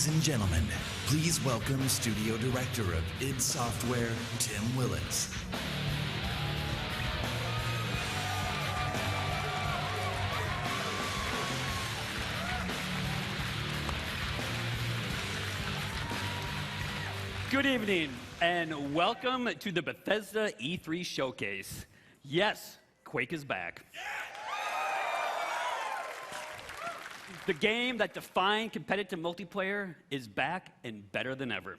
Ladies and gentlemen, please welcome Studio Director of id Software, Tim Willis. Good evening, and welcome to the Bethesda E3 Showcase. Yes, Quake is back. The game that defined competitive multiplayer is back and better than ever.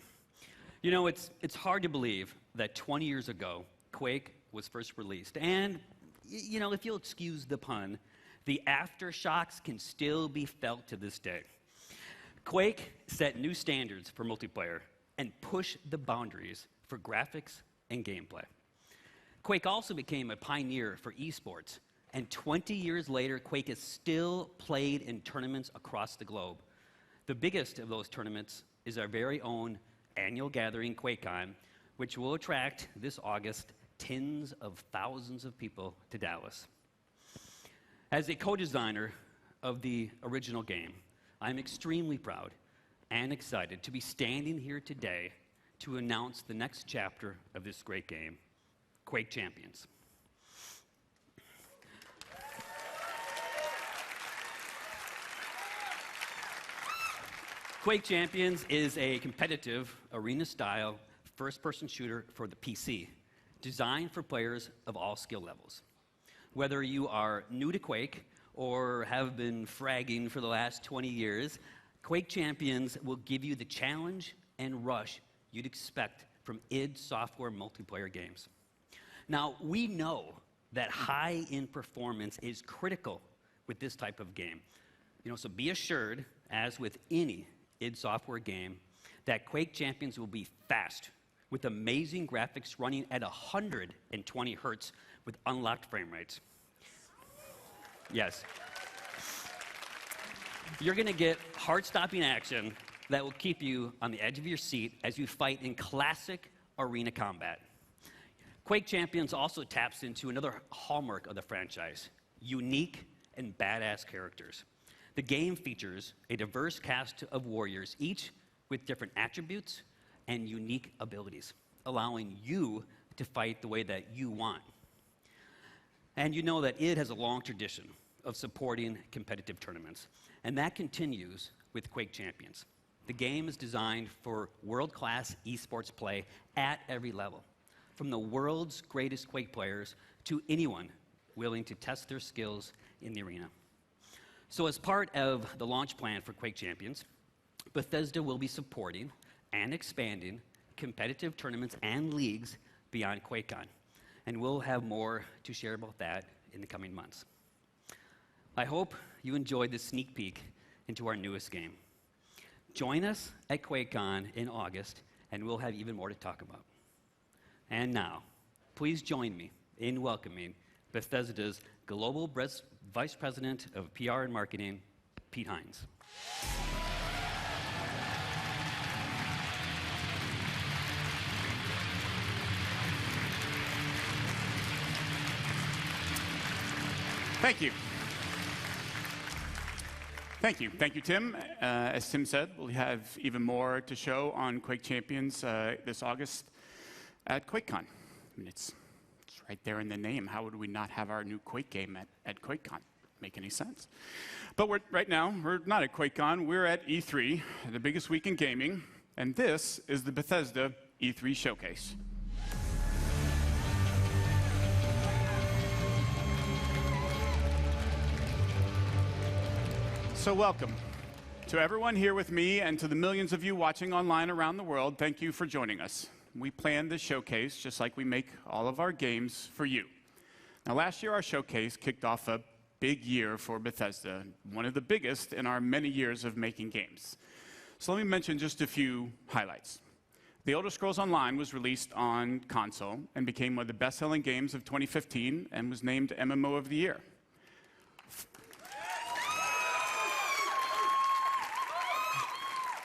You know, it's hard to believe that 20 years ago, Quake was first released. And, you know, if you'll excuse the pun, the aftershocks can still be felt to this day. Quake set new standards for multiplayer and pushed the boundaries for graphics and gameplay. Quake also became a pioneer for esports. And 20 years later, Quake is still played in tournaments across the globe. The biggest of those tournaments is our very own annual gathering, QuakeCon, which will attract this August tens of thousands of people to Dallas. As a co-designer of the original game, I'm extremely proud and excited to be standing here today to announce the next chapter of this great game, Quake Champions. Quake Champions is a competitive, arena-style, first-person shooter for the PC, designed for players of all skill levels. Whether you are new to Quake or have been fragging for the last 20 years, Quake Champions will give you the challenge and rush you'd expect from id Software multiplayer games. Now, we know that high-end performance is critical with this type of game. So be assured, as with any id Software game, that Quake Champions will be fast, with amazing graphics running at 120 hertz with unlocked frame rates. Yes. You're going to get heart-stopping action that will keep you on the edge of your seat as you fight in classic arena combat. Quake Champions also taps into another hallmark of the franchise: unique and badass characters. The game features a diverse cast of warriors, each with different attributes and unique abilities, allowing you to fight the way that you want. And you know that id has a long tradition of supporting competitive tournaments, and that continues with Quake Champions. The game is designed for world-class esports play at every level, from the world's greatest Quake players to anyone willing to test their skills in the arena. So as part of the launch plan for Quake Champions, Bethesda will be supporting and expanding competitive tournaments and leagues beyond QuakeCon, and we'll have more to share about that in the coming months. I hope you enjoyed this sneak peek into our newest game. Join us at QuakeCon in August, and we'll have even more to talk about. And now, please join me in welcoming Bethesda's Global Vice President of PR and Marketing, Pete Hines. Thank you. Thank you, Tim. As Tim said, we'll have even more to show on Quake Champions this August at QuakeCon. It's right there in the name. How would we not have our new Quake game at QuakeCon? Make any sense? But right now, we're not at QuakeCon. We're at E3, the biggest week in gaming, and this is the Bethesda E3 Showcase. So welcome to everyone here with me, and to the millions of you watching online around the world. Thank you for joining us. We planned this showcase just like we make all of our games for you. Now, last year, our showcase kicked off a big year for Bethesda, one of the biggest in our many years of making games. So let me mention just a few highlights. The Elder Scrolls Online was released on console and became one of the best-selling games of 2015 and was named MMO of the Year.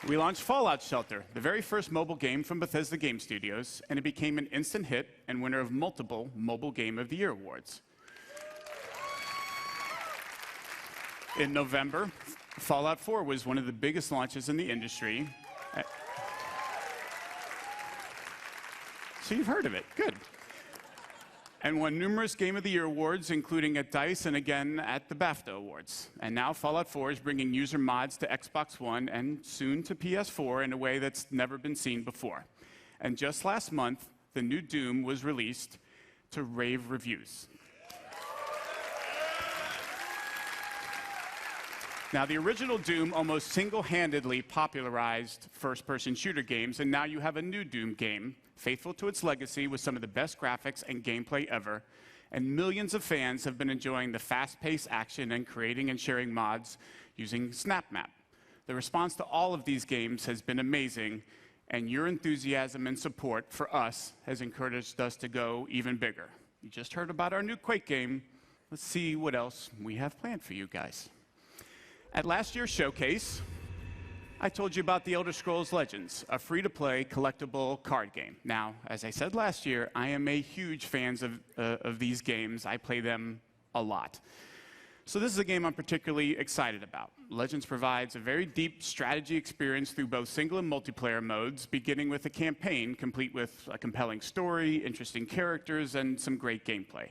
We launched Fallout Shelter, the very first mobile game from Bethesda Game Studios, and it became an instant hit and winner of multiple Mobile Game of the Year awards. In November, Fallout 4 was one of the biggest launches in the industry. So you've heard of it. Good. And won numerous Game of the Year awards, including at DICE and again at the BAFTA Awards. And now Fallout 4 is bringing user mods to Xbox One and soon to PS4 in a way that's never been seen before. And just last month, the new Doom was released to rave reviews. Now, the original Doom almost single-handedly popularized first-person shooter games, and now you have a new Doom game, faithful to its legacy with some of the best graphics and gameplay ever, and millions of fans have been enjoying the fast-paced action and creating and sharing mods using SnapMap. The response to all of these games has been amazing, and your enthusiasm and support for us has encouraged us to go even bigger. You just heard about our new Quake game. Let's see what else we have planned for you guys. At last year's showcase, I told you about The Elder Scrolls Legends, a free-to-play collectible card game. Now, as I said last year, I am a huge fan of these games. I play them a lot. So this is a game I'm particularly excited about. Legends provides a very deep strategy experience through both single and multiplayer modes, beginning with a campaign complete with a compelling story, interesting characters, and some great gameplay.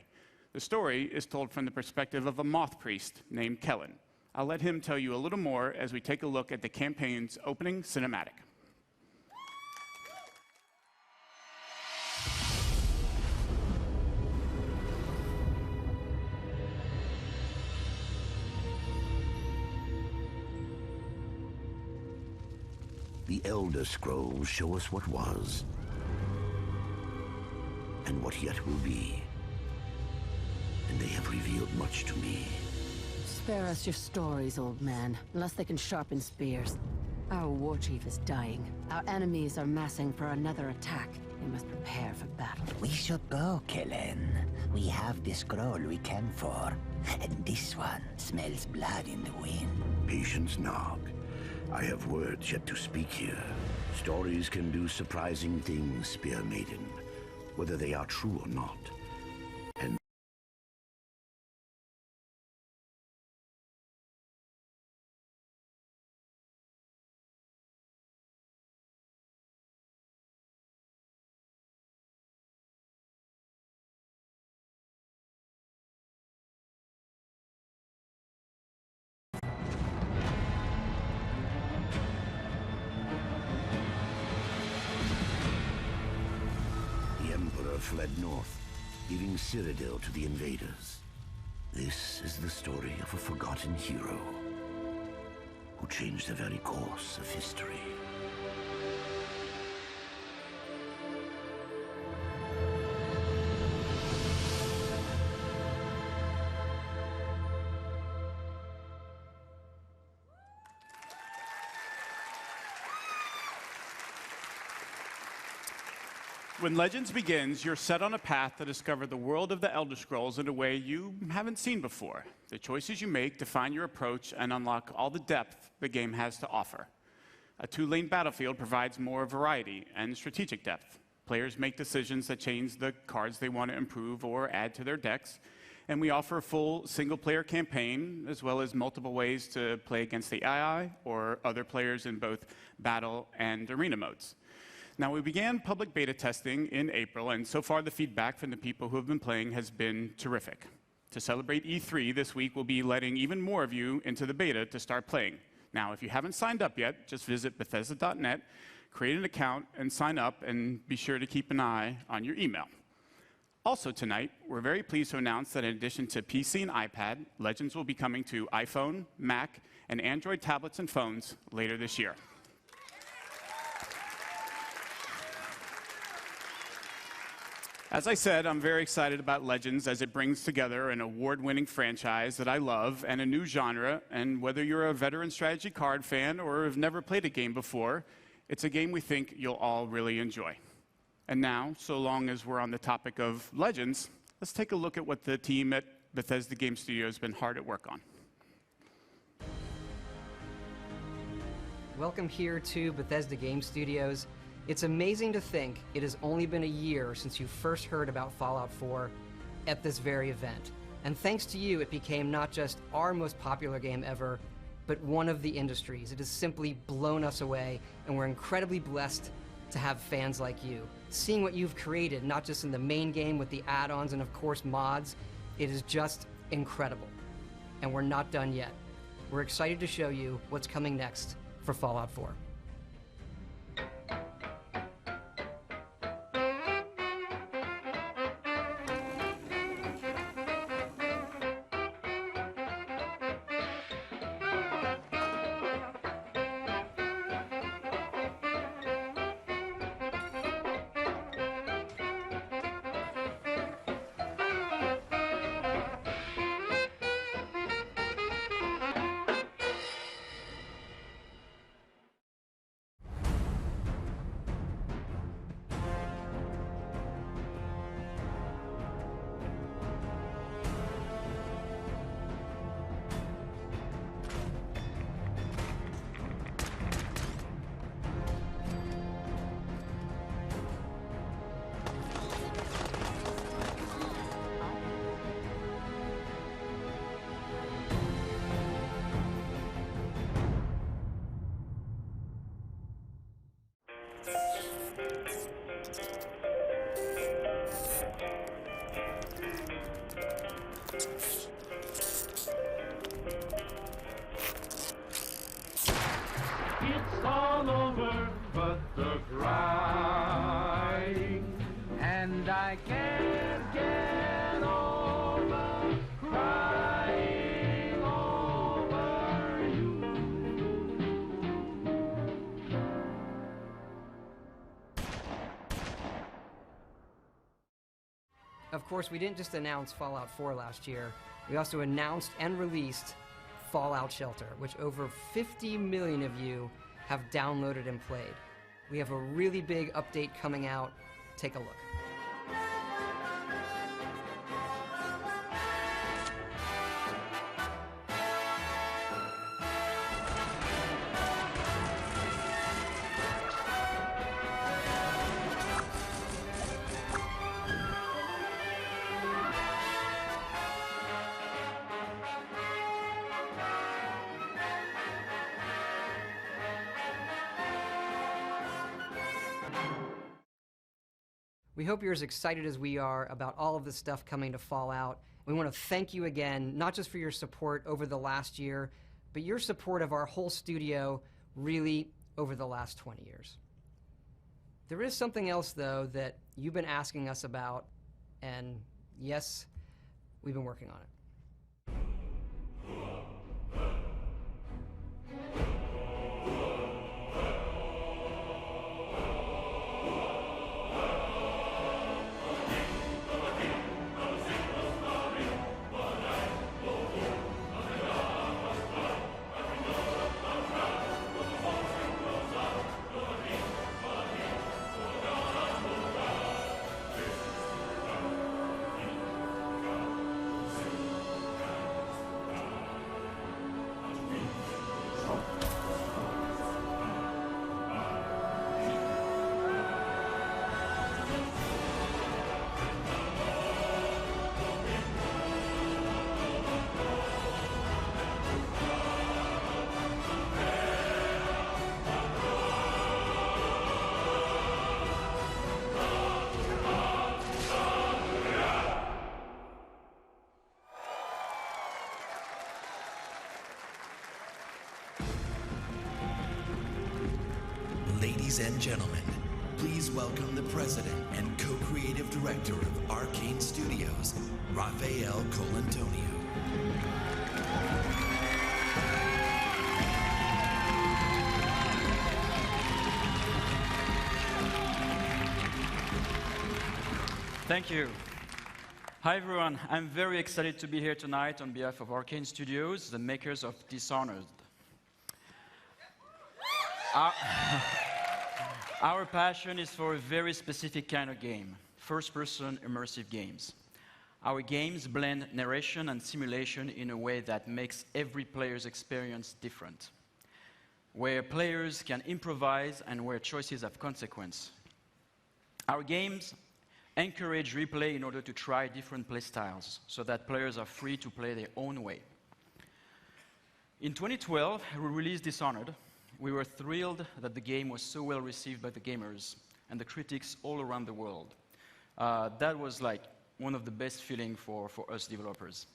The story is told from the perspective of a moth priest named Kellen. I'll let him tell you a little more as we take a look at the campaign's opening cinematic. The Elder Scrolls show us what was, and what yet will be. And they have revealed much to me. Spare us your stories, old man, unless they can sharpen spears. Our war chief is dying. Our enemies are massing for another attack. We must prepare for battle. We should go, Kellen. We have the scroll we came for. And this one smells blood in the wind. Patience, Nog. I have words yet to speak here. Stories can do surprising things, Spear Maiden, whether they are true or not. And fled north, leaving Cyrodiil to the invaders. This is the story of a forgotten hero who changed the very course of history. When Legends begins, you're set on a path to discover the world of the Elder Scrolls in a way you haven't seen before. The choices you make define your approach and unlock all the depth the game has to offer. A two-lane battlefield provides more variety and strategic depth. Players make decisions that change the cards they want to improve or add to their decks, and we offer a full single-player campaign, as well as multiple ways to play against the AI or other players in both battle and arena modes. Now, we began public beta testing in April, and so far the feedback from the people who have been playing has been terrific. To celebrate E3 this week, we'll be letting even more of you into the beta to start playing. Now, if you haven't signed up yet, just visit Bethesda.net, create an account, and sign up, and be sure to keep an eye on your email. Also tonight, we're very pleased to announce that in addition to PC and iPad, Legends will be coming to iPhone, Mac, and Android tablets and phones later this year. As I said, I'm very excited about Legends as it brings together an award-winning franchise that I love and a new genre, and whether you're a veteran strategy card fan or have never played a game before, it's a game we think you'll all really enjoy. And now, so long as we're on the topic of Legends, let's take a look at what the team at Bethesda Game Studios has been hard at work on. Welcome here to Bethesda Game Studios. It's amazing to think it has only been a year since you first heard about Fallout 4 at this very event. And thanks to you, it became not just our most popular game ever, but one of the industries. It has simply blown us away, and we're incredibly blessed to have fans like you. Seeing what you've created, not just in the main game with the add-ons and of course mods, it is just incredible. And we're not done yet. We're excited to show you what's coming next for Fallout 4. It's all over, but the crying, and I can't get over crying over you. Of course, we didn't just announce Fallout 4 last year, we also announced and released Fallout Shelter, which over 50 million of you have downloaded and played. We have a really big update coming out. Take a look. We hope you're as excited as we are about all of the stuff coming to Fallout. We want to thank you again, not just for your support over the last year, but your support of our whole studio really over the last 20 years. There is something else, though, that you've been asking us about, and yes, we've been working on it. Ladies and gentlemen, please welcome the president and co-creative director of Arcane Studios, Rafael Colantonio. Thank you. Hi everyone, I'm very excited to be here tonight on behalf of Arcane Studios, the makers of Dishonored. Our passion is for a very specific kind of game, first-person immersive games. Our games blend narration and simulation in a way that makes every player's experience different, where players can improvise and where choices have consequence. Our games encourage replay in order to try different playstyles so that players are free to play their own way. In 2012, we released Dishonored. We were thrilled that the game was so well received by the gamers and the critics all around the world. That was like one of the best feelings for us developers.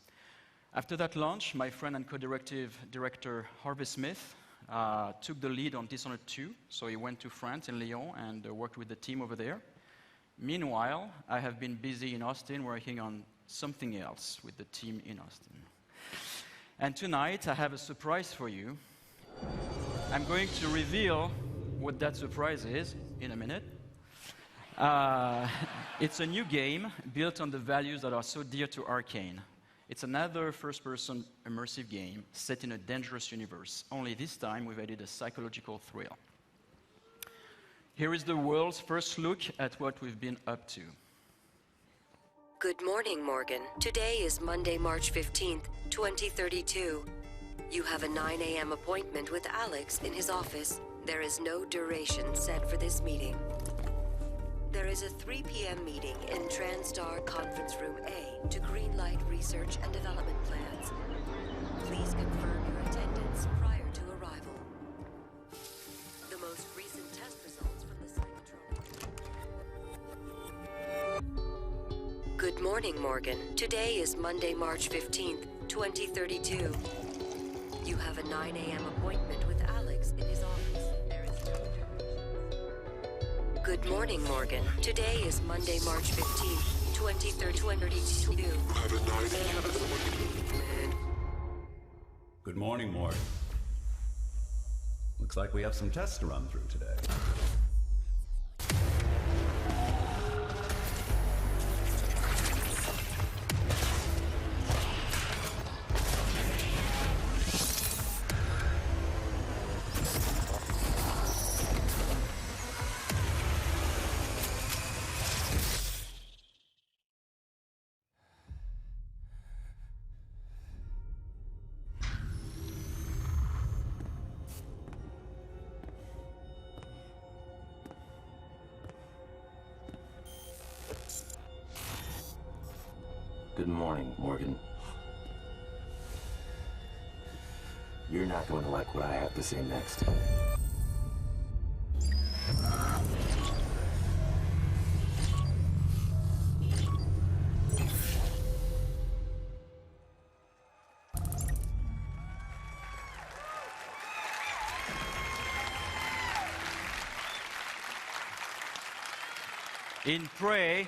After that launch, my friend and director Harvey Smith took the lead on Dishonored 2, so he went to France in Lyon and worked with the team over there. Meanwhile, I have been busy in Austin working on something else with the team in Austin. And tonight, I have a surprise for you. I'm going to reveal what that surprise is in a minute. It's a new game built on the values that are so dear to Arcane. It's another first-person immersive game set in a dangerous universe, only this time we've added a psychological thrill. Here is the world's first look at what we've been up to. Good morning, Morgan. Today is Monday, March 15th, 2032. You have a 9 a.m. appointment with Alex in his office. There is no duration set for this meeting. There is a 3 p.m. meeting in TranStar Conference Room A to greenlight research and development plans. Please confirm your attendance prior to arrival. The most recent test results from the Psychotronic. Good morning, Morgan. Today is Monday, March 15th, 2032. You have a 9 a.m. appointment with Alex in his office. Good morning, Morgan. Today is Monday, March 15th, 2032. Have a 9 a.m. appointment. Good morning, Morgan. Looks like we have some tests to run through today. Good morning, Morgan. You're not going to like what I have to say next. In Prey,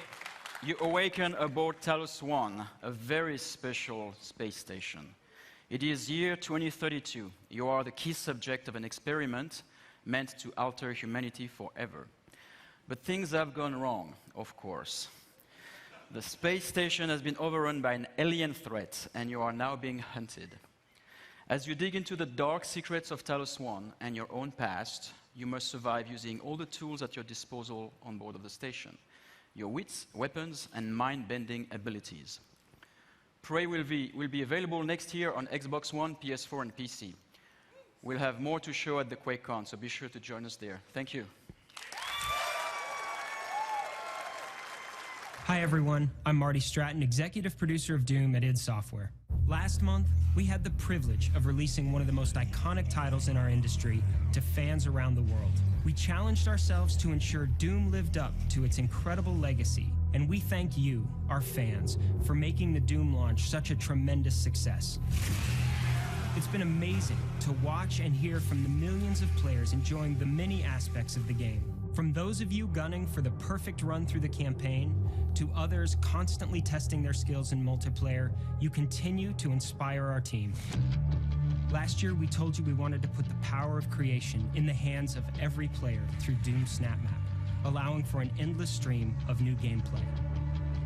you awaken aboard Talos 1, a very special space station. It is year 2032. You are the key subject of an experiment meant to alter humanity forever. But things have gone wrong, of course. The space station has been overrun by an alien threat, and you are now being hunted. As you dig into the dark secrets of Talos 1 and your own past, you must survive using all the tools at your disposal on board of the station. Your wits, weapons, and mind-bending abilities. Prey will be available next year on Xbox One, PS4, and PC. We'll have more to show at the QuakeCon, so be sure to join us there. Thank you. Hi everyone, I'm Marty Stratton, executive producer of Doom at id Software. Last month, we had the privilege of releasing one of the most iconic titles in our industry to fans around the world. We challenged ourselves to ensure Doom lived up to its incredible legacy, and we thank you, our fans, for making the Doom launch such a tremendous success. It's been amazing to watch and hear from the millions of players enjoying the many aspects of the game. From those of you gunning for the perfect run through the campaign, to others constantly testing their skills in multiplayer, you continue to inspire our team. Last year, we told you we wanted to put the power of creation in the hands of every player through Doom SnapMap, allowing for an endless stream of new gameplay.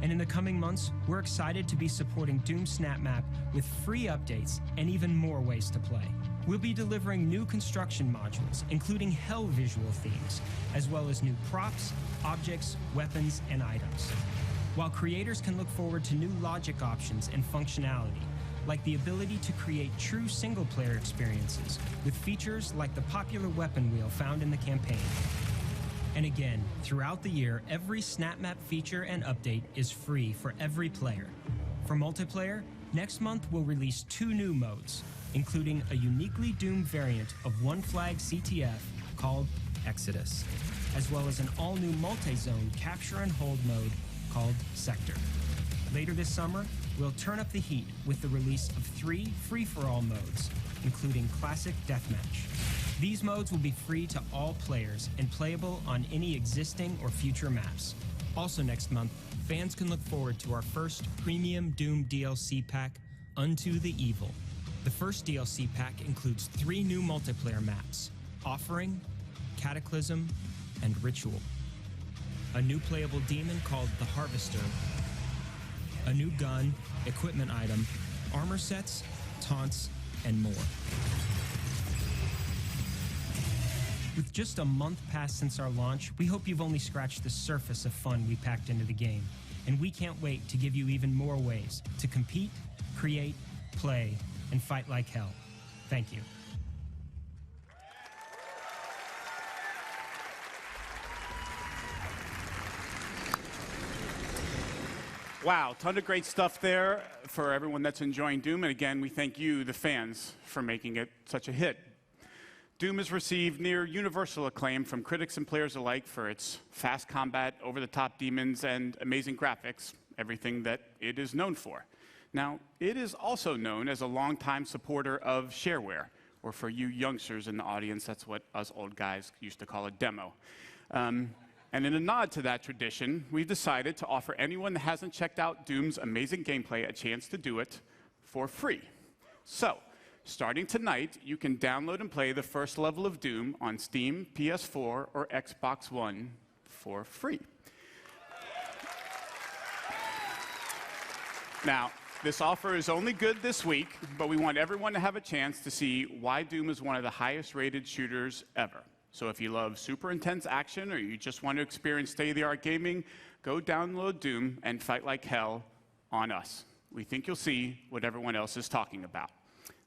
And in the coming months, we're excited to be supporting Doom SnapMap with free updates and even more ways to play. We'll be delivering new construction modules, including hell visual themes, as well as new props, objects, weapons, and items. While creators can look forward to new logic options and functionality, like the ability to create true single-player experiences with features like the popular weapon wheel found in the campaign. And again, throughout the year, every SnapMap feature and update is free for every player. For multiplayer, next month we'll release 2 new modes, including a uniquely Doom variant of One Flag CTF called Exodus, as well as an all-new multi-zone capture and hold mode called Sector. Later this summer, we'll turn up the heat with the release of 3 free-for-all modes, including Classic Deathmatch. These modes will be free to all players and playable on any existing or future maps. Also next month, fans can look forward to our first premium Doom DLC pack, Unto the Evil. The first DLC pack includes 3 new multiplayer maps, Offering, Cataclysm, and Ritual. A new playable demon called the Harvester, a new gun, equipment item, armor sets, taunts, and more. With just a month past since our launch, we hope you've only scratched the surface of fun we packed into the game, and we can't wait to give you even more ways to compete, create, play, and fight like hell. Thank you. Wow, ton of great stuff there for everyone that's enjoying Doom. And again, we thank you, the fans, for making it such a hit. Doom has received near universal acclaim from critics and players alike for its fast combat, over-the-top demons, and amazing graphics, everything that it is known for. Now, it is also known as a longtime supporter of shareware, or for you youngsters in the audience, that's what us old guys used to call a demo. And in a nod to that tradition, we've decided to offer anyone that hasn't checked out Doom's amazing gameplay a chance to do it for free. So, starting tonight, you can download and play the first level of Doom on Steam, PS4, or Xbox One for free. Now, this offer is only good this week, but we want everyone to have a chance to see why Doom is one of the highest-rated shooters ever. So if you love super intense action or you just want to experience state-of-the-art gaming, go download Doom and fight like hell on us. We think you'll see what everyone else is talking about.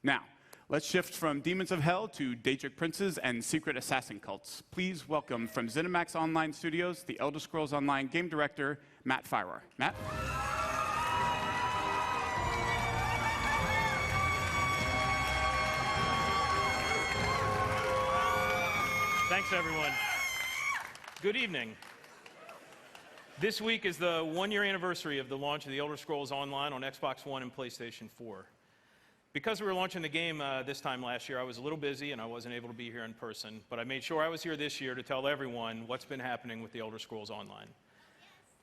Now, let's shift from Demons of Hell to Daedric Princes and Secret Assassin cults. Please welcome from ZeniMax Online Studios, the Elder Scrolls Online game director, Matt Firer. Matt? Thanks, everyone. Good evening. This week is the one-year anniversary of the launch of the Elder Scrolls Online on Xbox One and PlayStation 4. Because we were launching the game this time last year, I was a little busy and I wasn't able to be here in person, but I made sure I was here this year to tell everyone what's been happening with the Elder Scrolls Online.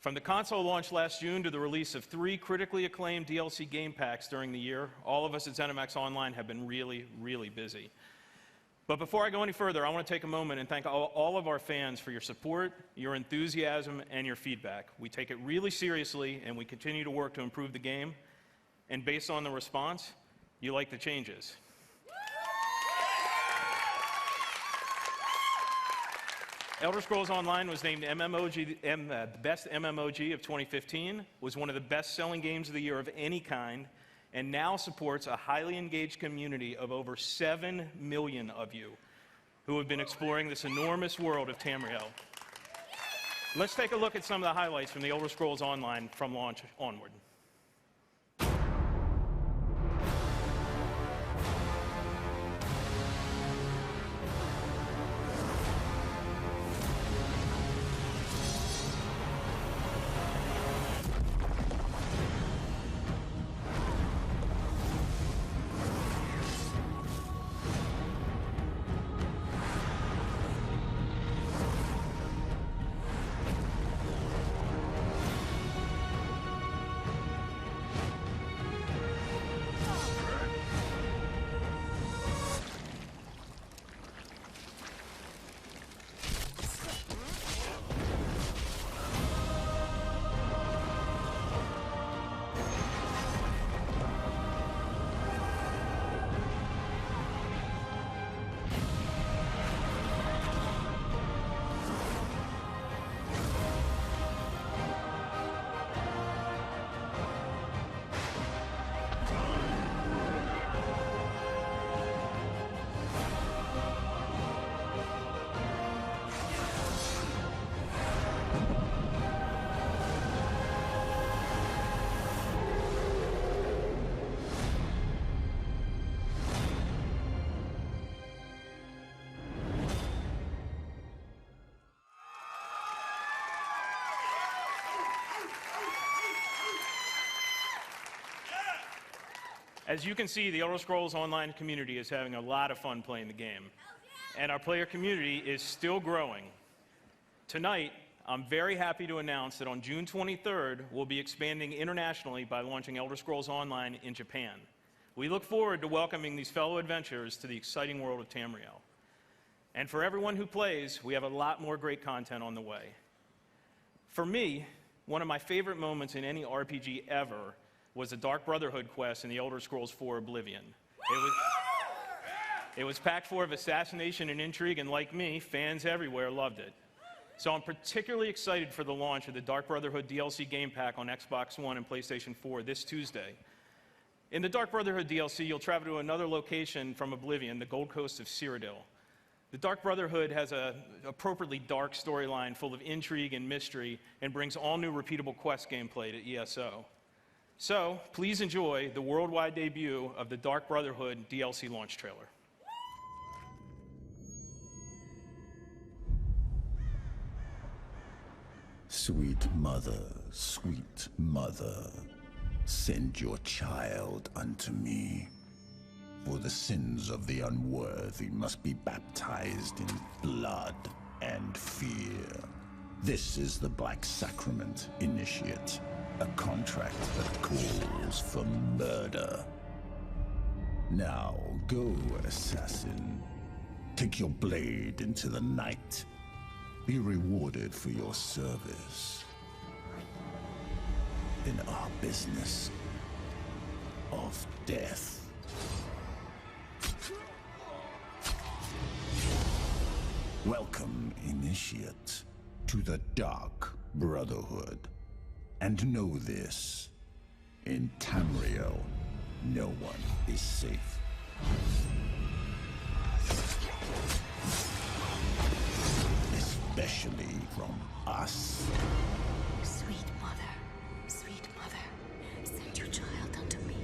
From the console launch last June to the release of 3 critically acclaimed DLC game packs during the year, all of us at ZeniMax Online have been really, really busy. But before I go any further, I want to take a moment and thank all of our fans for your support, your enthusiasm, and your feedback. We take it really seriously, and we continue to work to improve the game. And based on the response, you like the changes. Elder Scrolls Online was named the best MMOG of 2015, was one of the best-selling games of the year of any kind, and now supports a highly engaged community of over 7 million of you who have been exploring this enormous world of Tamriel. Let's take a look at some of the highlights from the Elder Scrolls Online from launch onward. As you can see, the Elder Scrolls Online community is having a lot of fun playing the game, and our player community is still growing. Tonight, I'm very happy to announce that on June 23rd, we'll be expanding internationally by launching Elder Scrolls Online in Japan. We look forward to welcoming these fellow adventurers to the exciting world of Tamriel. And for everyone who plays, we have a lot more great content on the way. For me, one of my favorite moments in any RPG ever was the Dark Brotherhood quest in the Elder Scrolls IV Oblivion. It was packed full of assassination and intrigue, and like me, fans everywhere loved it. So I'm particularly excited for the launch of the Dark Brotherhood DLC game pack on Xbox One and PlayStation 4 this Tuesday. In the Dark Brotherhood DLC, you'll travel to another location from Oblivion, the Gold Coast of Cyrodiil. The Dark Brotherhood has an appropriately dark storyline full of intrigue and mystery and brings all new repeatable quest gameplay to ESO. So, please enjoy the worldwide debut of the Dark Brotherhood DLC launch trailer. Sweet mother, send your child unto me. For the sins of the unworthy must be baptized in blood and fear. This is the Black Sacrament, Initiate, a contract that calls for murder. Now go, assassin. Take your blade into the night. Be rewarded for your service in our business of death. Welcome, Initiate, to the Dark Brotherhood. And know this, in Tamriel, no one is safe. Especially from us. Sweet mother, send your child unto me.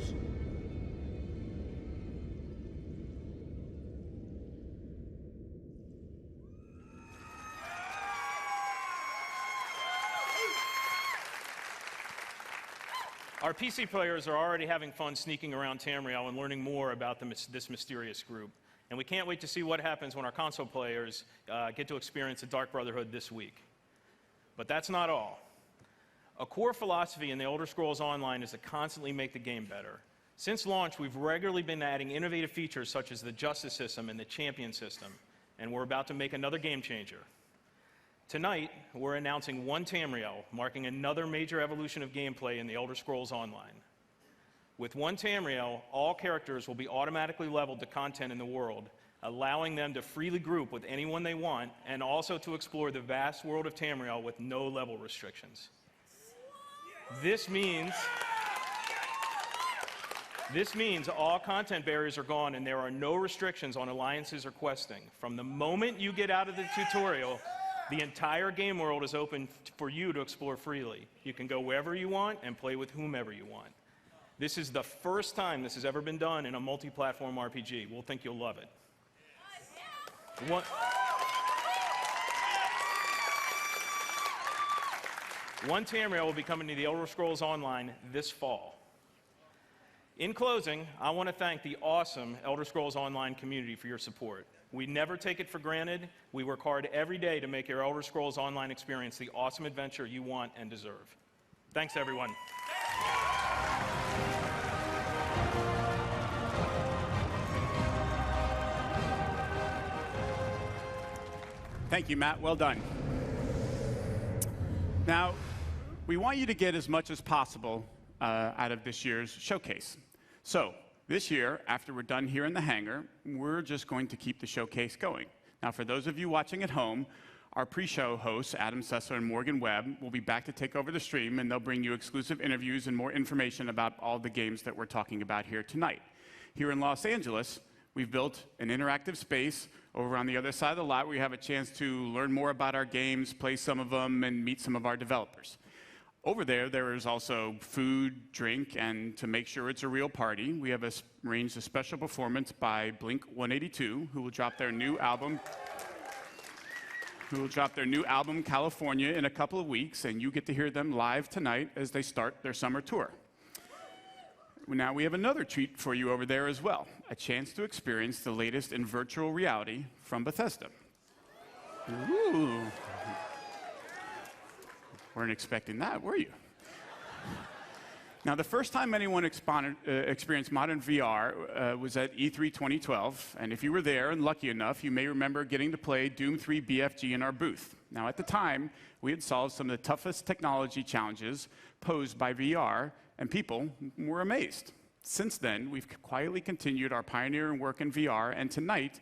Our PC players are already having fun sneaking around Tamriel and learning more about this mysterious group. And we can't wait to see what happens when our console players get to experience the Dark Brotherhood this week. But that's not all. A core philosophy in the Elder Scrolls Online is to constantly make the game better. Since launch, we've regularly been adding innovative features such as the Justice system and the Champion system, and we're about to make another game changer. Tonight, we're announcing One Tamriel, marking another major evolution of gameplay in the Elder Scrolls Online. With One Tamriel, all characters will be automatically leveled to content in the world, allowing them to freely group with anyone they want, and also to explore the vast world of Tamriel with no level restrictions. This means all content barriers are gone and there are no restrictions on alliances or questing. From the moment you get out of the tutorial, the entire game world is open for you to explore freely. You can go wherever you want and play with whomever you want. This is the first time this has ever been done in a multi-platform RPG. We'll think you'll love it. One Tamriel will be coming to the Elder Scrolls Online this fall. In closing, I want to thank the awesome Elder Scrolls Online community for your support. We never take it for granted. We work hard every day to make your Elder Scrolls Online experience the awesome adventure you want and deserve. Thanks, everyone. Thank you, Matt. Well done. Now, we want you to get as much as possible out of this year's showcase. So, this year, after we're done here in the hangar, we're just going to keep the showcase going. Now, for those of you watching at home, our pre-show hosts, Adam Sessler and Morgan Webb, will be back to take over the stream, and they'll bring you exclusive interviews and more information about all the games that we're talking about here tonight. Here in Los Angeles, we've built an interactive space over on the other side of the lot where you have a chance to learn more about our games, play some of them, and meet some of our developers. Over there, there is also food, drink, and to make sure it's a real party, we have arranged a special performance by Blink-182, who will drop their new album, California, in a couple of weeks, and you get to hear them live tonight as they start their summer tour. Now we have another treat for you over there as well, a chance to experience the latest in virtual reality from Bethesda. Ooh. Weren't expecting that, were you? Now, the first time anyone experienced modern VR was at E3 2012, and if you were there and lucky enough, you may remember getting to play Doom 3 BFG in our booth. Now, at the time, we had solved some of the toughest technology challenges posed by VR, and people were amazed. Since then, we've quietly continued our pioneering work in VR, and tonight,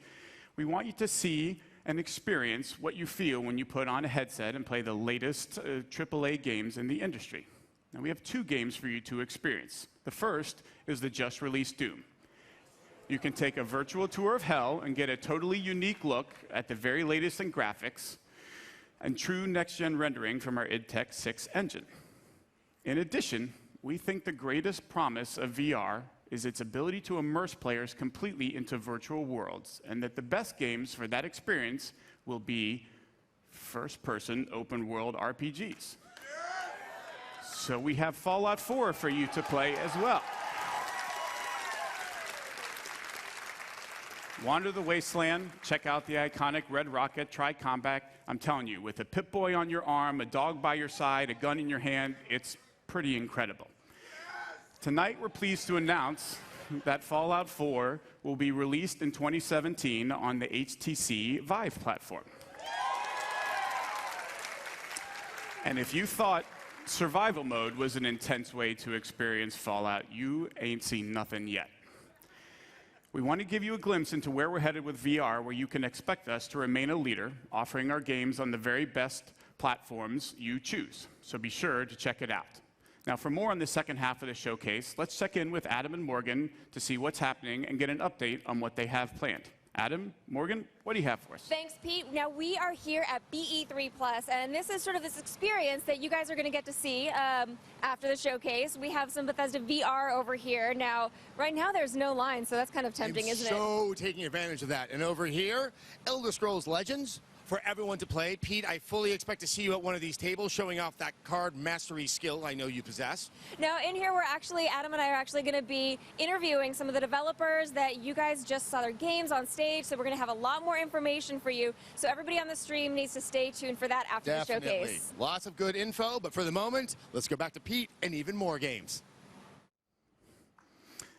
we want you to see and experience what you feel when you put on a headset and play the latest AAA games in the industry. Now, we have two games for you to experience. The first is the just-released Doom. You can take a virtual tour of hell and get a totally unique look at the very latest in graphics and true next-gen rendering from our id Tech 6 engine. In addition, we think the greatest promise of VR is its ability to immerse players completely into virtual worlds, and that the best games for that experience will be first-person open-world RPGs. So we have Fallout 4 for you to play as well. Wander the Wasteland, check out the iconic Red Rocket Tri-Combat. I'm telling you, with a Pip-Boy on your arm, a dog by your side, a gun in your hand, it's pretty incredible. Tonight, we're pleased to announce that Fallout 4 will be released in 2017 on the HTC Vive platform. And if you thought survival mode was an intense way to experience Fallout, you ain't seen nothing yet. We want to give you a glimpse into where we're headed with VR, where you can expect us to remain a leader, offering our games on the very best platforms you choose. So be sure to check it out. Now, for more on the second half of the showcase, let's check in with Adam and Morgan to see what's happening and get an update on what they have planned. Adam, Morgan, what do you have for us? Thanks, Pete. Now, we are here at BE3+, and this is sort of this experience that you guys are going to get to see after the showcase. We have some Bethesda VR over here. Now, right now, there's no line, so that's kind of tempting, isn't it? So taking advantage of that. And over here, Elder Scrolls Legends for everyone to play. Pete, I fully expect to see you at one of these tables showing off that card mastery skill I know you possess. Now, in here, Adam and I are actually going to be interviewing some of the developers that you guys just saw their games on stage, so we're going to have a lot more information for you. So everybody on the stream needs to stay tuned for that after the showcase. Lots of good info, but for the moment, let's go back to Pete and even more games.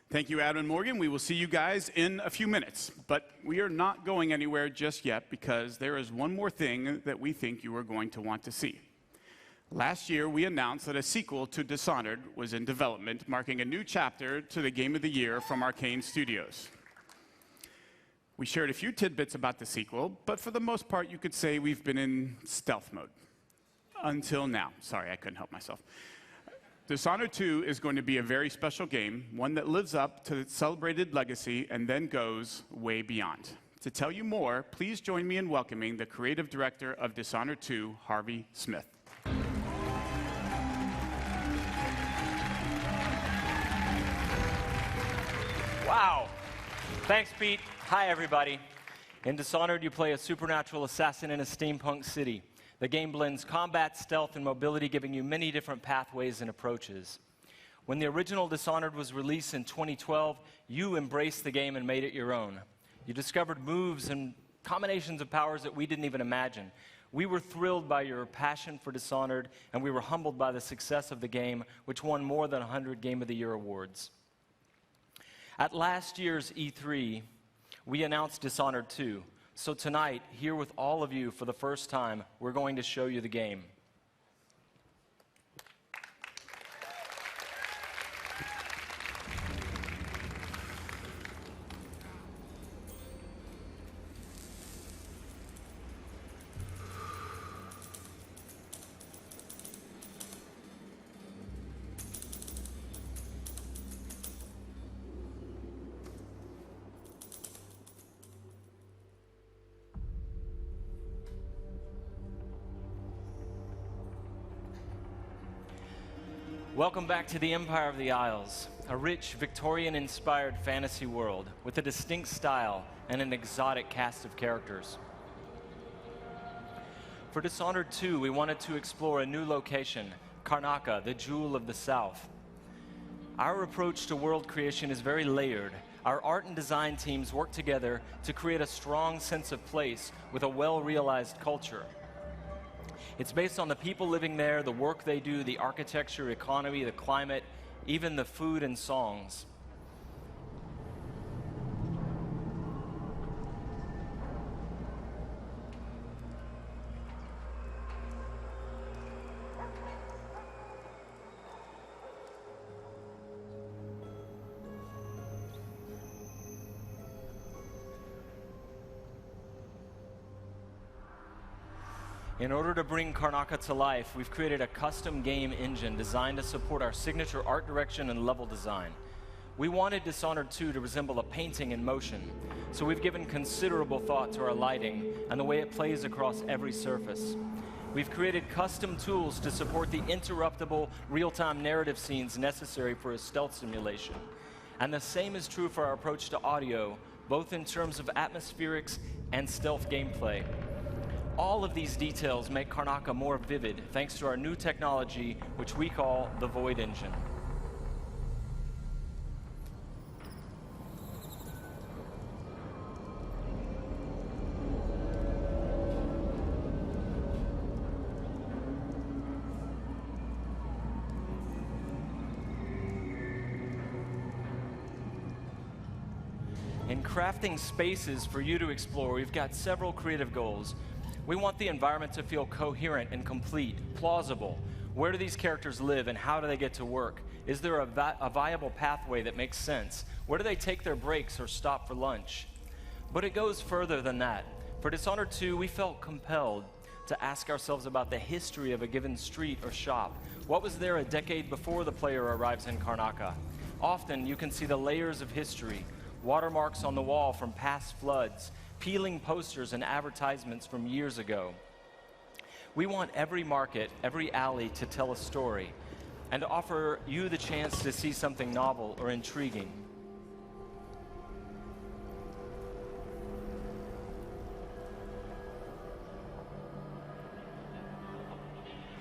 Thank you, Adam and Morgan. We will see you guys in a few minutes. But we are not going anywhere just yet because there is one more thing that we think you are going to want to see. Last year, we announced that a sequel to Dishonored was in development, marking a new chapter to the Game of the Year from Arcane Studios. We shared a few tidbits about the sequel, but for the most part, you could say we've been in stealth mode. Until now. Sorry, I couldn't help myself. Dishonored 2 is going to be a very special game, one that lives up to its celebrated legacy and then goes way beyond. To tell you more, please join me in welcoming the creative director of Dishonored 2, Harvey Smith. Wow. Thanks, Pete. Hi, everybody. In Dishonored, you play a supernatural assassin in a steampunk city. The game blends combat, stealth, and mobility, giving you many different pathways and approaches. When the original Dishonored was released in 2012, you embraced the game and made it your own. You discovered moves and combinations of powers that we didn't even imagine. We were thrilled by your passion for Dishonored, and we were humbled by the success of the game, which won more than 100 Game of the Year awards. At last year's E3, we announced Dishonored 2. So tonight, here with all of you for the first time, we're going to show you the game. Welcome back to the Empire of the Isles, a rich, Victorian-inspired fantasy world with a distinct style and an exotic cast of characters. For Dishonored 2, we wanted to explore a new location, Karnaca, the Jewel of the South. Our approach to world creation is very layered. Our art and design teams work together to create a strong sense of place with a well-realized culture. It's based on the people living there, the work they do, the architecture, economy, the climate, even the food and songs. In order to bring Karnaca to life, we've created a custom game engine designed to support our signature art direction and level design. We wanted Dishonored 2 to resemble a painting in motion, so we've given considerable thought to our lighting and the way it plays across every surface. We've created custom tools to support the interruptible, real-time narrative scenes necessary for a stealth simulation. And the same is true for our approach to audio, both in terms of atmospherics and stealth gameplay. All of these details make Karnaca more vivid thanks to our new technology, which we call the Void Engine. In crafting spaces for you to explore, we've got several creative goals. We want the environment to feel coherent and complete, plausible. Where do these characters live and how do they get to work? Is there a viable pathway that makes sense? Where do they take their breaks or stop for lunch? But it goes further than that. For Dishonored 2, we felt compelled to ask ourselves about the history of a given street or shop. What was there a decade before the player arrives in Karnaca? Often you can see the layers of history, watermarks on the wall from past floods, peeling posters and advertisements from years ago. We want every market, every alley to tell a story and to offer you the chance to see something novel or intriguing.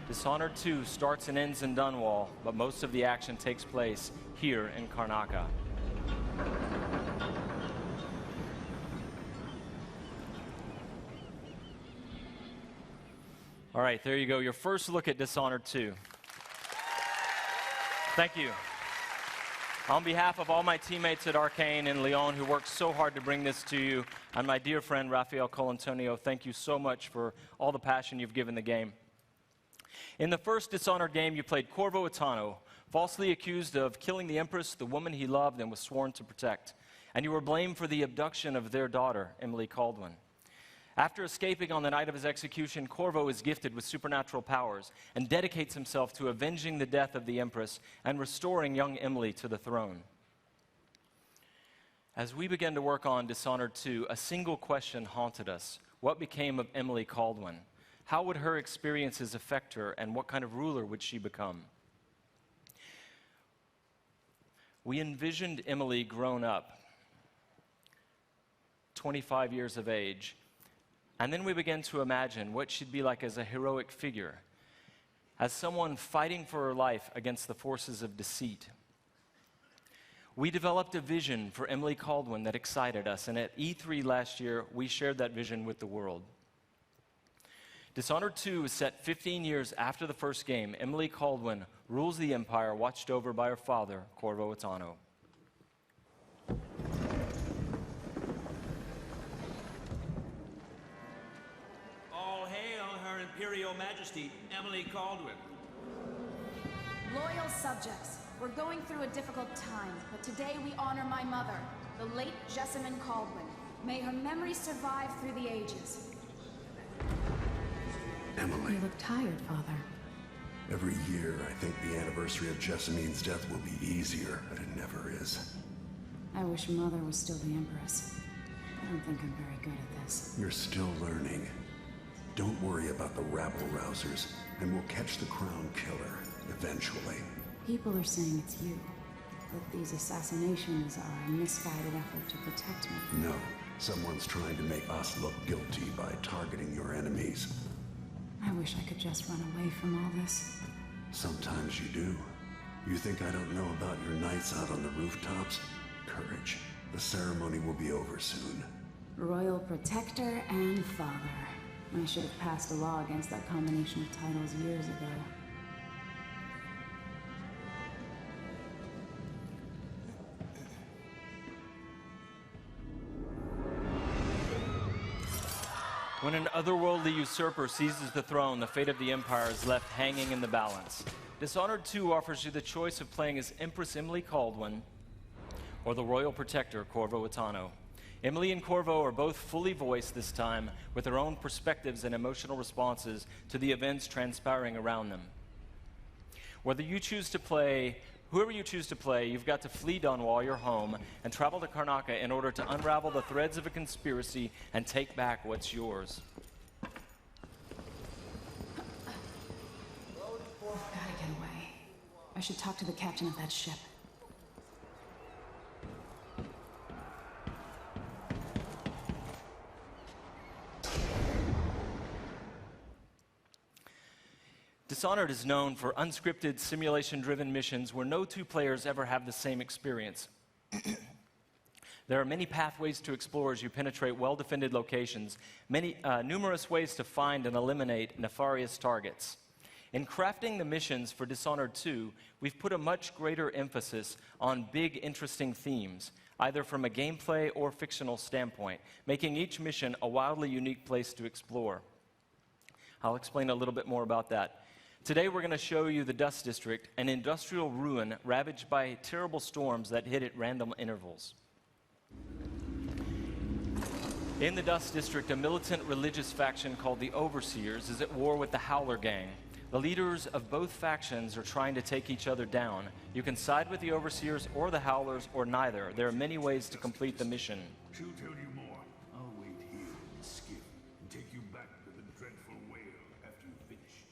Dishonored 2 starts and ends in Dunwall, but most of the action takes place here in Karnaca. All right, there you go, your first look at Dishonored 2. Thank you. On behalf of all my teammates at Arcane and Lyon who worked so hard to bring this to you, and my dear friend Raphael Colantonio, thank you so much for all the passion you've given the game. In the first Dishonored game, you played Corvo Attano, falsely accused of killing the Empress, the woman he loved and was sworn to protect. And you were blamed for the abduction of their daughter, Emily Caldwin. After escaping on the night of his execution, Corvo is gifted with supernatural powers and dedicates himself to avenging the death of the Empress and restoring young Emily to the throne. As we began to work on Dishonored 2, a single question haunted us. What became of Emily Caldwin? How would her experiences affect her, and what kind of ruler would she become? We envisioned Emily grown up, 25 years of age, and then we began to imagine what she'd be like as a heroic figure, as someone fighting for her life against the forces of deceit. We developed a vision for Emily Caldwin that excited us, and at E3 last year, we shared that vision with the world. Dishonored 2 is set 15 years after the first game. Emily Caldwin rules the Empire, watched over by her father, Corvo Attano. Imperial Majesty, Emily Caldwin. Loyal subjects, we're going through a difficult time, but today we honor my mother, the late Jessamine Caldwin. May her memory survive through the ages. Emily. You look tired, Father. Every year, I think the anniversary of Jessamine's death will be easier, but it never is. I wish Mother was still the Empress. I don't think I'm very good at this. You're still learning. Don't worry about the rabble-rousers, and we'll catch the Crown Killer, eventually. People are saying it's you, that these assassinations are a misguided effort to protect me. No, someone's trying to make us look guilty by targeting your enemies. I wish I could just run away from all this. Sometimes you do. You think I don't know about your nights out on the rooftops? Courage. The ceremony will be over soon. Royal Protector and Father. I should have passed a law against that combination of titles years ago. When an otherworldly usurper seizes the throne, the fate of the Empire is left hanging in the balance. Dishonored 2 offers you the choice of playing as Empress Emily Kaldwin or the Royal Protector, Corvo Attano. Emily and Corvo are both fully voiced this time, with their own perspectives and emotional responses to the events transpiring around them. Whoever you choose to play, you've got to flee Dunwall, your home, and travel to Karnaca in order to unravel the threads of a conspiracy and take back what's yours. Gotta get away. I should talk to the captain of that ship. Dishonored is known for unscripted, simulation-driven missions where no two players ever have the same experience. There are many pathways to explore as you penetrate well-defended locations, numerous ways to find and eliminate nefarious targets. In crafting the missions for Dishonored 2, we've put a much greater emphasis on big, interesting themes, either from a gameplay or fictional standpoint, making each mission a wildly unique place to explore. I'll explain a little bit more about that. Today we're going to show you the Dust District, an industrial ruin ravaged by terrible storms that hit at random intervals. In the Dust District, a militant religious faction called the Overseers is at war with the Howler Gang. The leaders of both factions are trying to take each other down. You can side with the Overseers or the Howlers or neither. There are many ways to complete the mission. She'll tell you more. I'll wait here in the skiff and take you back to the dreadful whale after you finish.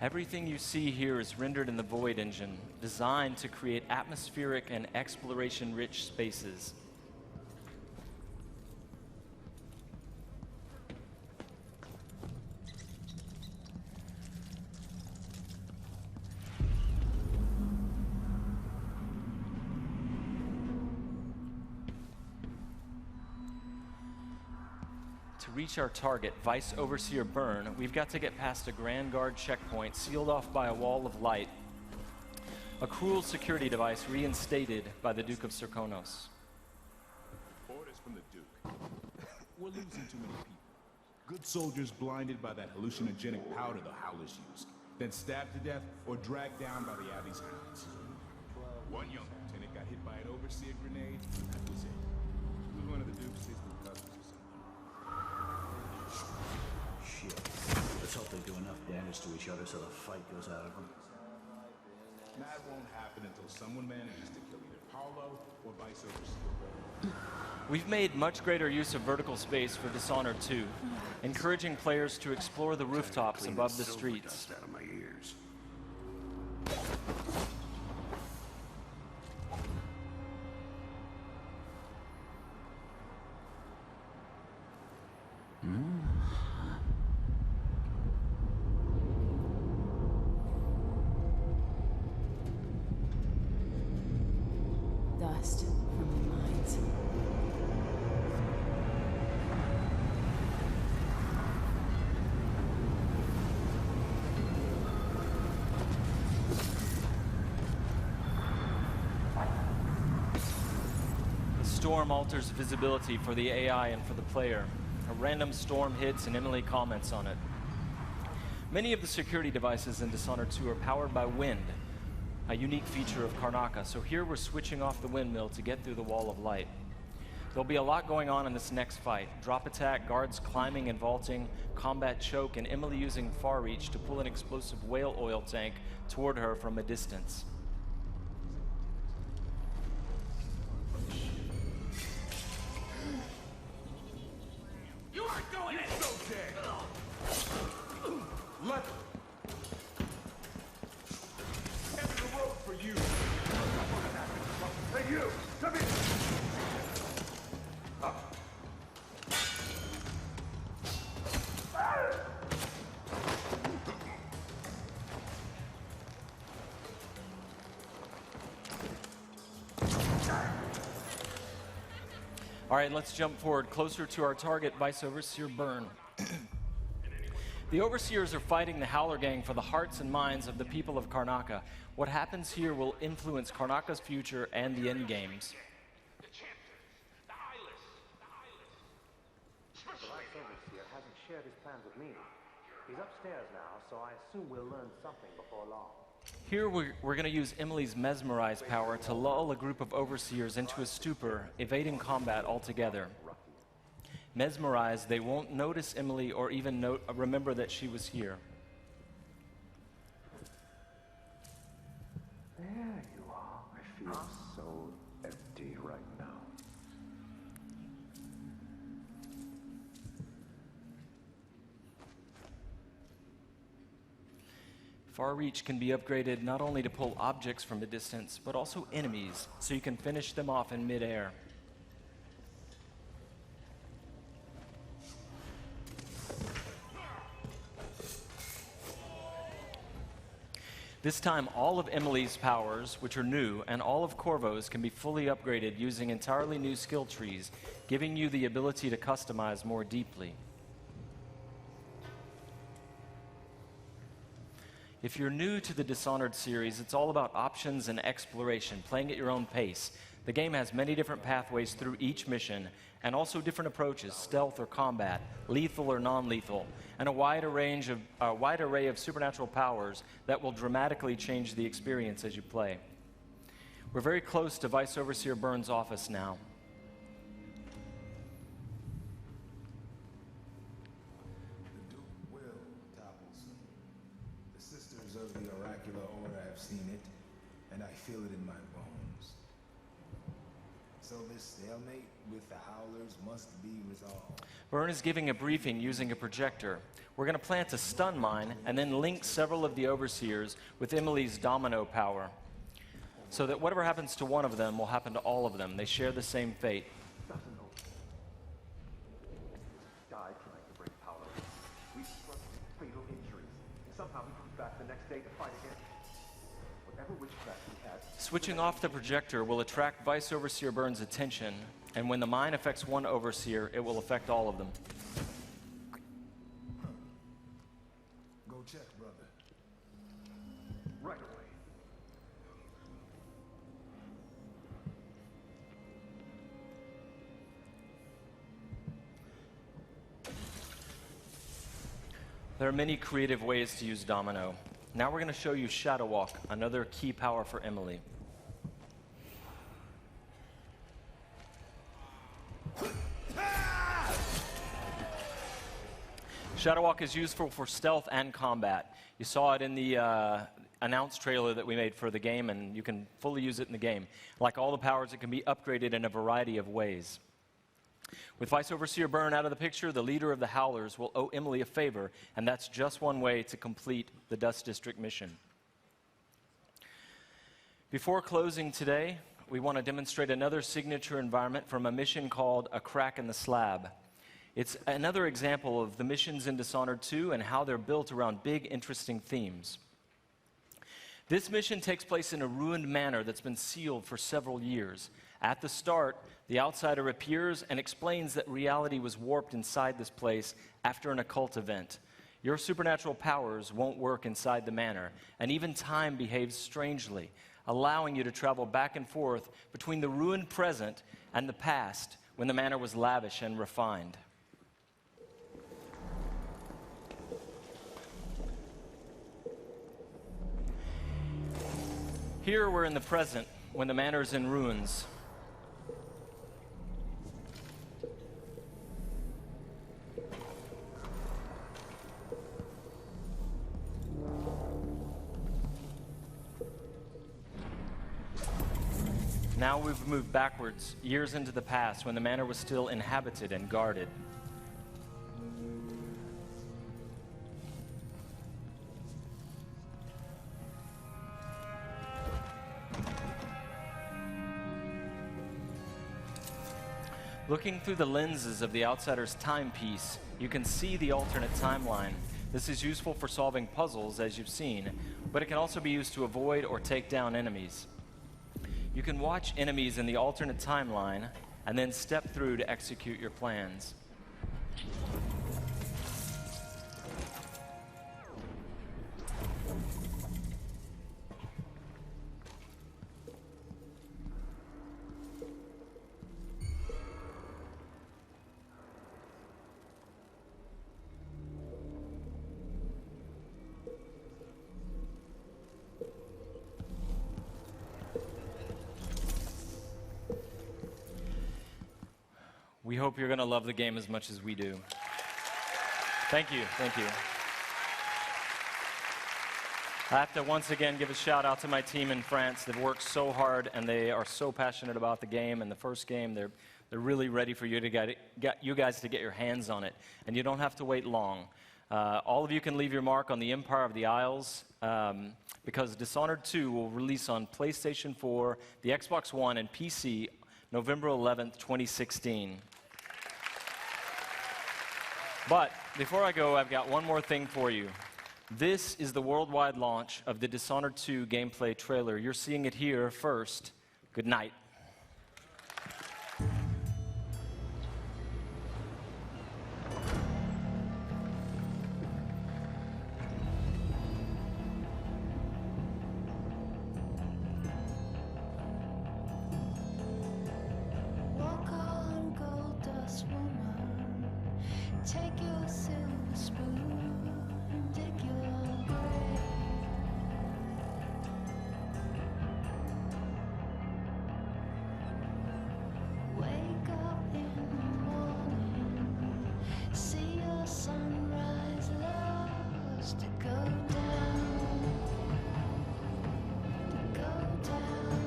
Everything you see here is rendered in the Void engine, designed to create atmospheric and exploration-rich spaces. To reach our target, Vice Overseer Byrne, we've got to get past a Grand Guard checkpoint sealed off by a wall of light, a cruel security device reinstated by the Duke of Serkonos. Orders from the Duke. We're losing too many people. Good soldiers blinded by that hallucinogenic powder the Howlers used, then stabbed to death or dragged down by the Abbey's hounds. One young lieutenant got hit by an Overseer grenade, and that was it. He was one of the Duke's seasonal cousins or something. Shit. Let's hope they do enough damage to each other so the fight goes out of them. That won't happen until someone manages to kill either Paulo or Vice Overseer. We've made much greater use of vertical space for Dishonored 2, encouraging players to explore the rooftops above the streets. Dust out of my ears. Dust from the mines. The storm alters visibility for the AI and for the player. A random storm hits and Emily comments on it. Many of the security devices in Dishonored 2 are powered by wind, a unique feature of Karnaca, so here we're switching off the windmill to get through the wall of light. There'll be a lot going on in this next fight. Drop attack, guards climbing and vaulting, combat choke, and Emily using far reach to pull an explosive whale oil tank toward her from a distance. You aren't going in! You're so dead! Let Head to the road for you! Hey, you! Come here! Up! All right, let's jump forward closer to our target, Vice Overseer Byrne. The Overseers are fighting the Howler Gang for the hearts and minds of the people of Karnaca. What happens here will influence Karnaca's future and the endgames. The Vice Overseer hasn't shared his plans with me. He's upstairs now, so I assume we'll learn something before long. Here we're going to use Emily's Mesmerize power to lull a group of Overseers into a stupor, evading combat altogether. Mesmerize, they won't notice Emily or even remember that she was here. There you are. I feel so empty right now. Far Reach can be upgraded not only to pull objects from a distance, but also enemies, so you can finish them off in midair. This time, all of Emily's powers, which are new, and all of Corvo's can be fully upgraded using entirely new skill trees, giving you the ability to customize more deeply. If you're new to the Dishonored series, it's all about options and exploration, playing at your own pace. The game has many different pathways through each mission, and also different approaches, stealth or combat, lethal or non-lethal, and a wide array of supernatural powers that will dramatically change the experience as you play. We're very close to Vice Overseer Byrne's office now. The Duke will topple soon. The Sisters of the Oracular Order have seen it, and I feel it in my bones. So this stalemate with the Howlers must be resolved. Byrne is giving a briefing using a projector. We're going to plant a stun mine and then link several of the Overseers with Emily's domino power, so that whatever happens to one of them will happen to all of them. They share the same fate. Died trying to bring power. We suffered fatal injuries. Somehow he comes back the next day to fight again. Whatever witchcraft he has. Switching off the projector will attract Vice Overseer Byrne's attention, and when the mine affects one Overseer, it will affect all of them. Go check, brother. Right away. There are many creative ways to use Domino. Now we're going to show you Shadow Walk, another key power for Emily. Shadow Walk is useful for stealth and combat. You saw it in the announced trailer that we made for the game, and you can fully use it in the game. Like all the powers, it can be upgraded in a variety of ways. With Vice Overseer Byrne out of the picture, the leader of the Howlers will owe Emily a favor, and that's just one way to complete the Dust District mission. Before closing today, we want to demonstrate another signature environment from a mission called A Crack in the Slab. It's another example of the missions in Dishonored 2 and how they're built around big, interesting themes. This mission takes place in a ruined manor that's been sealed for several years. At the start, the outsider appears and explains that reality was warped inside this place after an occult event. Your supernatural powers won't work inside the manor, and even time behaves strangely, allowing you to travel back and forth between the ruined present and the past when the manor was lavish and refined. Here we're in the present, when the manor is in ruins. Now we've moved backwards, years into the past, when the manor was still inhabited and guarded. Looking through the lenses of the outsider's timepiece, you can see the alternate timeline. This is useful for solving puzzles, as you've seen, but it can also be used to avoid or take down enemies. You can watch enemies in the alternate timeline and then step through to execute your plans. We hope you're going to love the game as much as we do. Thank you, thank you. I have to once again give a shout out to my team in France. They've worked so hard and they are so passionate about the game. And the first game, they're really ready for you to get you guys to get your hands on it. And you don't have to wait long. All of you can leave your mark on the Empire of the Isles because Dishonored 2 will release on PlayStation 4, the Xbox One, and PC November 11th, 2016. But before I go, I've got one more thing for you. This is the worldwide launch of the Dishonored 2 gameplay trailer. You're seeing it here first. Good night. Walk on, gold dust woman. Take your silver spoon and dig your grave. Wake up in the morning, see your sunrise lost to go down, to go down.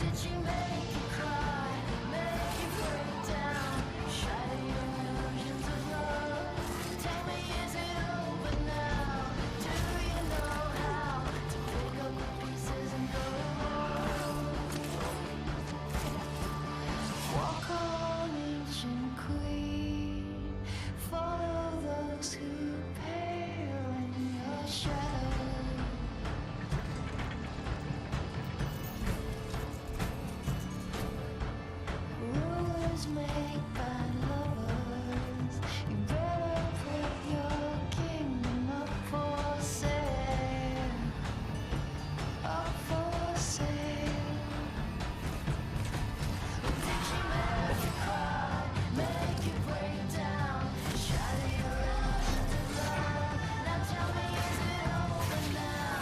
Did you make you cry, make you break down, shatter your illusions of love? Tell me, is it over now? Do you know how to pick up the pieces and go home? Walk on, ancient queen, follow those who pale in your shadow. Rulers make bad lovers. You better put your kingdom up for sale. Up for sale. Did she make you cry, make you break down, shatter your illusions of love? Now tell me, is it over now?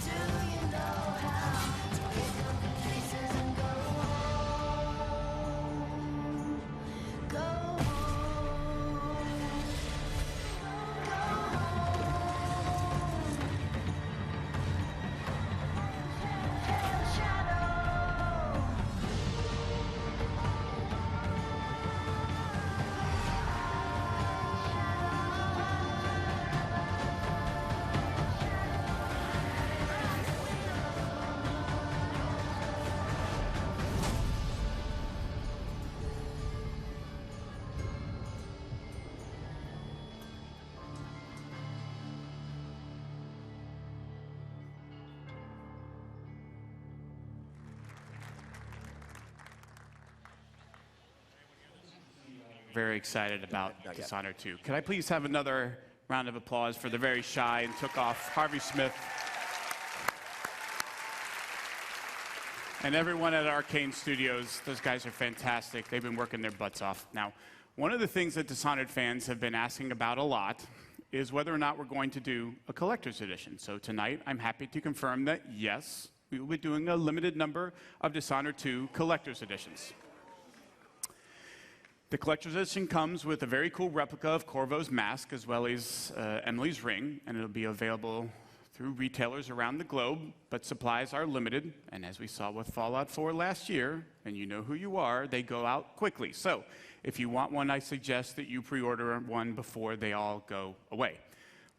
Do you know how to pick up the pieces and go home? Go home. Go home. Pale shadow. Very excited about Dishonored 2. Could I please have another round of applause for the very shy and took off Harvey Smith and everyone at Arcane Studios. Those guys are fantastic. They've been working their butts off. Now, one of the things that Dishonored fans have been asking about a lot is whether or not we're going to do a collector's edition. So tonight, I'm happy to confirm that yes, we will be doing a limited number of Dishonored 2 collector's editions. The collector's edition comes with a very cool replica of Corvo's mask as well as Emily's ring, and it'll be available through retailers around the globe, but supplies are limited, and as we saw with Fallout 4 last year, and you know who you are, they go out quickly. So if you want one, I suggest that you pre-order one before they all go away.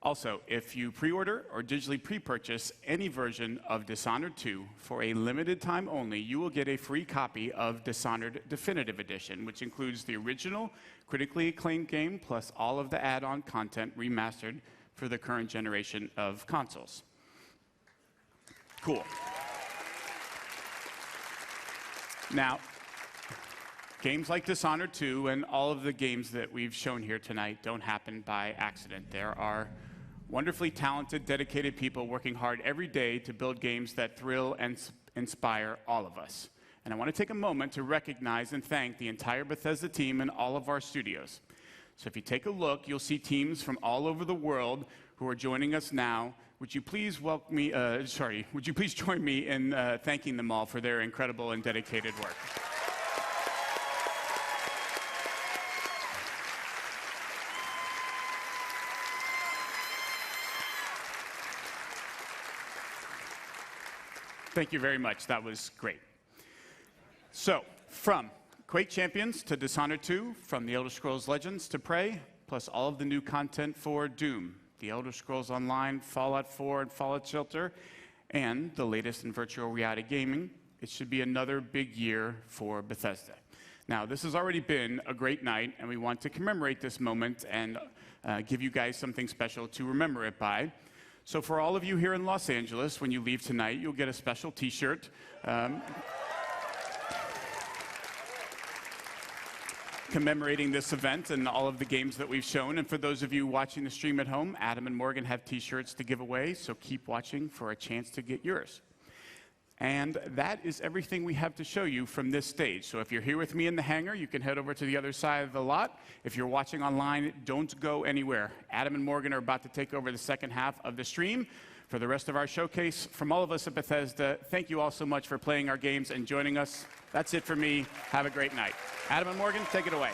Also, if you pre-order or digitally pre-purchase any version of Dishonored 2 for a limited time only, you will get a free copy of Dishonored Definitive Edition, which includes the original critically acclaimed game plus all of the add-on content remastered for the current generation of consoles. Cool. Now, games like Dishonored 2 and all of the games that we've shown here tonight don't happen by accident. There are wonderfully talented, dedicated people working hard every day to build games that thrill and inspire all of us. And I want to take a moment to recognize and thank the entire Bethesda team and all of our studios. So if you take a look, you'll see teams from all over the world who are joining us now. Would you please welcome me, would you please join me in thanking them all for their incredible and dedicated work. Thank you very much. That was great. So, from Quake Champions to Dishonored 2, from The Elder Scrolls Legends to Prey, plus all of the new content for Doom, The Elder Scrolls Online, Fallout 4, and Fallout Shelter, and the latest in virtual reality gaming, it should be another big year for Bethesda. Now, this has already been a great night, and we want to commemorate this moment and give you guys something special to remember it by. So for all of you here in Los Angeles, when you leave tonight, you'll get a special T-shirt. Commemorating this event and all of the games that we've shown. And for those of you watching the stream at home, Adam and Morgan have T-shirts to give away, so keep watching for a chance to get yours. And that is everything we have to show you from this stage. So if you're here with me in the hangar, you can head over to the other side of the lot. If you're watching online, don't go anywhere. Adam and Morgan are about to take over the second half of the stream. For the rest of our showcase, from all of us at Bethesda, thank you all so much for playing our games and joining us. That's it for me. Have a great night. Adam and Morgan, take it away.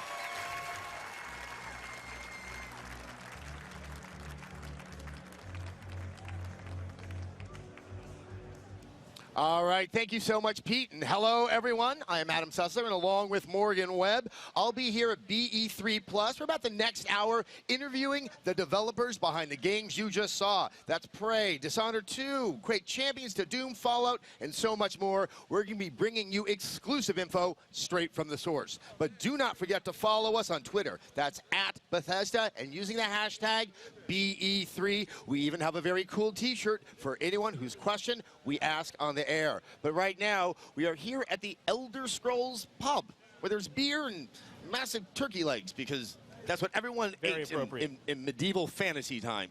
All right, thank you so much, Pete, and hello, everyone. I am Adam Sussler, and along with Morgan Webb, I'll be here at BE3 for about the next hour, interviewing the developers behind the games you just saw. That's Prey, Dishonored 2, Quake Champions to Doom, Fallout, and so much more. We're going to be bringing you exclusive info straight from the source. But do not forget to follow us on Twitter. That's @Bethesda, and using the hashtag BE3. We even have a very cool T-shirt for anyone whose question we ask on the air. But right now, we are here at the Elder Scrolls pub, where there's beer and massive turkey legs, because that's what everyone ate in medieval fantasy times.